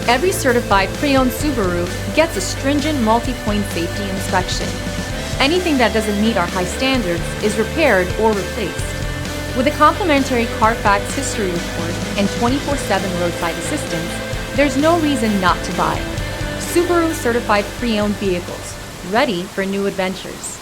Every certified pre-owned Subaru gets a stringent multi-point safety inspection. Anything that doesn't meet our high standards is repaired or replaced. With a complimentary Carfax history report and 24/7 roadside assistance, there's no reason not to buy. Subaru certified pre-owned vehicles, ready for new adventures.